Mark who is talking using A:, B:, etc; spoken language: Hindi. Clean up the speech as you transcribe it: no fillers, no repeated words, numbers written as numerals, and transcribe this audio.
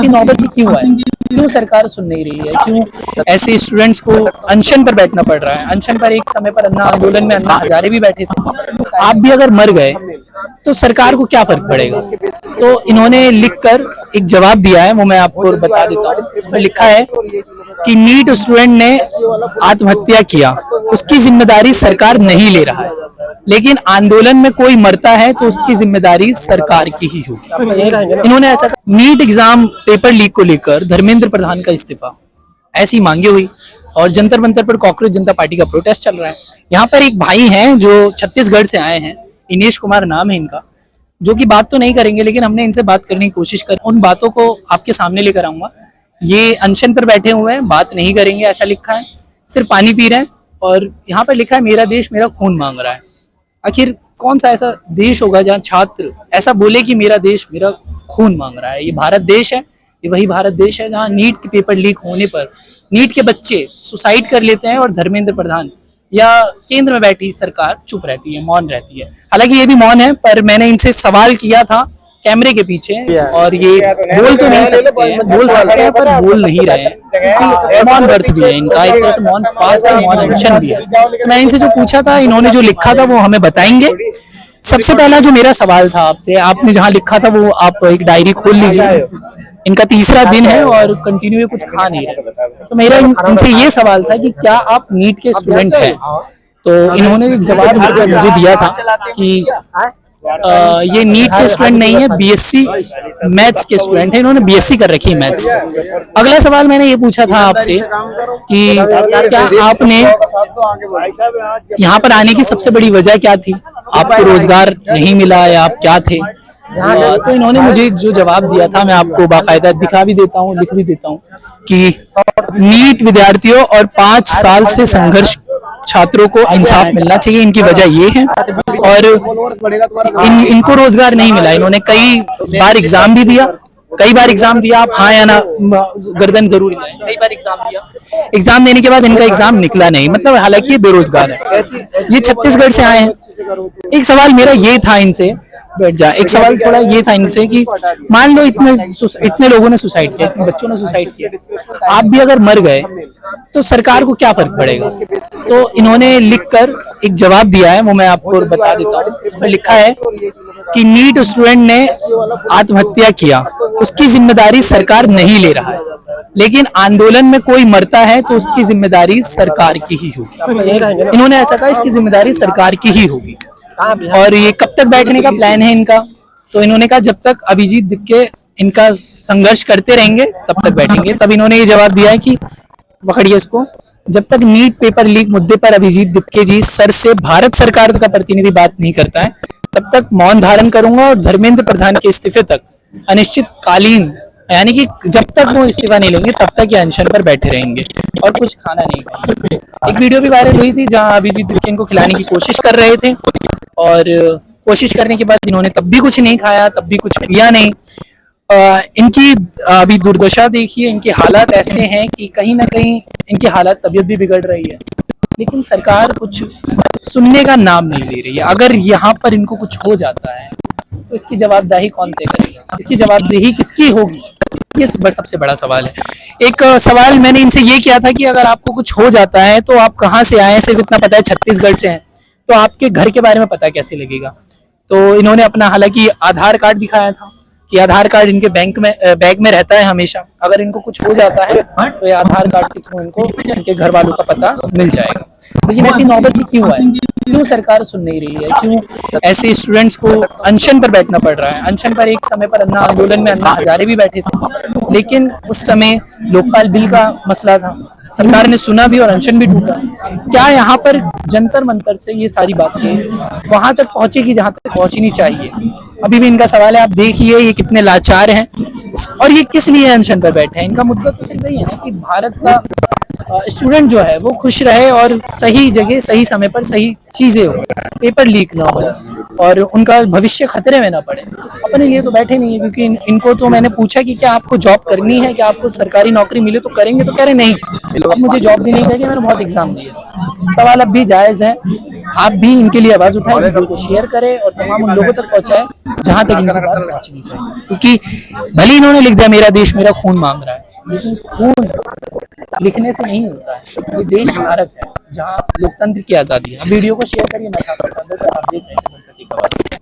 A: ऐसी नौबत ही क्यों आए? क्यों सरकार सुन नहीं रही है? क्यों ऐसे स्टूडेंट्स को अनशन पर बैठना पड़ रहा है? अनशन पर एक समय पर अन्ना आंदोलन में अन्ना हजारे भी बैठे थे। आप भी अगर मर गए तो सरकार को क्या फर्क पड़ेगा? तो इन्होंने लिखकर एक जवाब दिया है, वो मैं आपको बता देता हूँ। इसमें लिखा है कि नीट स्टूडेंट ने आत्महत्या किया, उसकी जिम्मेदारी सरकार नहीं ले रहा है, लेकिन आंदोलन में कोई मरता है तो उसकी जिम्मेदारी सरकार की ही होगी। इन्होंने ऐसा नीट एग्जाम पेपर लीक को लेकर धर्मेंद्र प्रधान का इस्तीफा ऐसी मांगी हुई, और जंतर मंतर पर कांग्रेस जनता पार्टी का प्रोटेस्ट चल रहा है। यहाँ पर एक भाई हैं जो छत्तीसगढ़ से आए हैं, इनेश कुमार नाम है इनका, जो कि बात तो नहीं करेंगे, लेकिन हमने इनसे बात करने की कोशिश कर, उन बातों को आपके सामने लेकर आऊंगा। ये अनशन पर बैठे हुए हैं, बात नहीं करेंगे ऐसा लिखा है, सिर्फ पानी पी रहे हैं, और यहाँ पर लिखा है मेरा देश मेरा खून मांग रहा है। आखिर कौन सा ऐसा देश होगा जहाँ छात्र ऐसा बोले कि मेरा देश मेरा खून मांग रहा है? ये भारत देश है, ये वही भारत देश है जहाँ नीट के पेपर लीक होने पर नीट के बच्चे सुसाइड कर लेते हैं और धर्मेंद्र प्रधान या केंद्र में बैठी सरकार चुप रहती है, मौन रहती है। हालांकि ये भी मौन है, पर मैंने इनसे सवाल किया था कैमरे के पीछे, और ये बोल तो नहीं सकते हैं, बोल सकते हैं पर बोल नहीं रहे हैं, क्योंकि मौन व्रत भी है इनका, एक तरह से मौन फास्ट है, मौन अनशन भी है। तो मैंने इनसे जो पूछा था, इन्होंने जो लिखा था वो हमें बताएंगे। सबसे पहला जो मेरा सवाल था आपसे, आपने जहाँ लिखा था वो आप एक डायरी खोल लीजिए। इनका तीसरा दिन है और कंटिन्यू कुछ खा नहीं रहे। तो मेरा इनसे ये सवाल था कि क्या आप नीट के स्टूडेंट हैं? तो इन्होंने जवाब मुझे दिया था कि ये नीट के स्टूडेंट नहीं है, बीएससी मैथ्स के स्टूडेंट है, इन्होंने बीएससी कर रखी है मैथ्स। अगला सवाल मैंने ये पूछा था आपसे कि क्या आपने यहाँ पर आने की सबसे बड़ी वजह क्या थी? आपको रोजगार नहीं मिला या आप क्या थे? तो इन्होंने मुझे जो जवाब दिया था, मैं आपको बाकायदा दिखा भी देता हूँ, लिख भी देता हूँ कि नीट विद्यार्थियों और 5 साल से संघर्ष छात्रों को इंसाफ मिलना चाहिए, इनकी वजह ये है। और इनको रोजगार नहीं मिला। इन्होंने कई बार एग्जाम भी दिया, कई बार एग्जाम दिया, आप हाँ या ना गर्दन जरूर हिलाएं, कई बार एग्जाम दिया, एग्जाम देने के बाद इनका एग्जाम निकला नहीं, मतलब हालांकि ये बेरोजगार है, ये छत्तीसगढ़ से आए हैं। एक सवाल मेरा ये था इनसे, बैठ जा, एक सवाल थोड़ा ये था इनसे कि मान लो इतने लोगों ने सुसाइड किया, इतने बच्चों ने सुसाइड किया, आप भी अगर मर गए तो सरकार को क्या फर्क पड़ेगा? तो इन्होंने लिखकर एक जवाब दिया है, वो मैं आपको बता देता हूँ। इसमें लिखा है कि नीट स्टूडेंट ने आत्महत्या किया, उसकी जिम्मेदारी सरकार नहीं ले रहा है, लेकिन आंदोलन में कोई मरता है तो उसकी जिम्मेदारी सरकार की ही होगी। इन्होंने ऐसा कहा, इसकी जिम्मेदारी सरकार की ही होगी। और ये कब तक बैठने का प्लान है इनका? तो इन्होंने कहा जब तक अभिजीत दिपके इनका संघर्ष करते रहेंगे तब तक बैठेंगे। तब इन्होंने ये जवाब दिया है कि पकड़िए इसको, जब तक नीट पेपर लीक मुद्दे पर अभिजीत दिपके जी सर से भारत सरकार का प्रतिनिधि बात नहीं करता है, तब तक मौन धारण करूंगा और धर्मेंद्र प्रधान के इस्तीफे तक अनिश्चितकालीन, यानी कि जब तक वो इस्तीफा नहीं लेंगे तब तक ये अनशन पर बैठे रहेंगे और कुछ खाना नहीं खाएंगे। एक वीडियो भी वायरल हुई थी जहां अभिजीत दिपके इनको खिलाने की कोशिश कर रहे थे, और कोशिश करने के बाद इन्होंने तब भी कुछ नहीं खाया, तब भी कुछ पिया नहीं। इनकी अभी दुर्दशा देखिए, इनके हालात ऐसे हैं कि कहीं ना कहीं इनकी हालत तबीयत भी बिगड़ रही है, लेकिन सरकार कुछ सुनने का नाम नहीं ले रही है। अगर यहाँ पर इनको कुछ हो जाता है तो इसकी जवाबदेही कौन तय करेगा? इसकी जवाबदेही किसकी होगी? ये सबसे बड़ा सवाल है। एक सवाल मैंने इनसे ये किया था कि अगर आपको कुछ हो जाता है तो आप कहाँ से आए? सिर्फ इतना पता है छत्तीसगढ़ से हैं, तो आपके घर के बारे में पता कैसे लगेगा? तो इन्होंने अपना हालांकि आधार कार्ड दिखाया था कि आधार कार्ड इनके बैग में रहता है हमेशा, अगर इनको कुछ हो जाता है तो ये आधार कार्ड के थ्रू इनको इनके घर वालों का पता मिल जाएगा। लेकिन ऐसी नौबत ही क्यों आए? क्यों सरकार सुन नहीं रही है? क्यों ऐसे स्टूडेंट्स को अनशन पर बैठना पड़ रहा है? अनशन पर एक समय पर अन्ना आंदोलन में अन्ना हजारे भी बैठे थे, लेकिन उस समय लोकपाल बिल का मसला था, सरकार ने सुना भी और अनशन भी टूटा। क्या यहाँ पर जंतर मंतर से ये सारी बातें वहां तक पहुंचेगी जहां तक पहुंचनी चाहिए? अभी भी इनका सवाल है, आप देखिए ये कितने लाचार हैं और ये किस लिए अनशन पर बैठे हैं। इनका मुद्दा तो सिर्फ यही है ना कि भारत का स्टूडेंट जो है वो खुश रहे और सही जगह सही समय पर सही चीजें हो, पेपर लीक ना हो और उनका भविष्य खतरे में ना पड़े। अपने लिए तो बैठे नहीं है, क्योंकि इनको तो मैंने पूछा कि क्या आपको जॉब करनी है, क्या आपको सरकारी नौकरी मिले तो करेंगे, तो कह रहे नहीं, अब मुझे जॉब भी नहीं करनी, मैंने बहुत एग्जाम दिए। सवाल अब भी जायज है, आप भी इनके लिए आवाज उठाएं, वीडियो को शेयर करें और तमाम उन लोगों तक पहुंचाएं जहां तक इनकी बात पहुंचनी चाहिए। क्योंकि भले इन्होंने लिख दिया मेरा देश मेरा खून मांग रहा है, लेकिन खून लिखने से नहीं होता है। ये देश भारत है जहाँ लोकतंत्र की आजादी है। अब वीडियो को शेयर करिए, मैं था आप देख रहे हैं।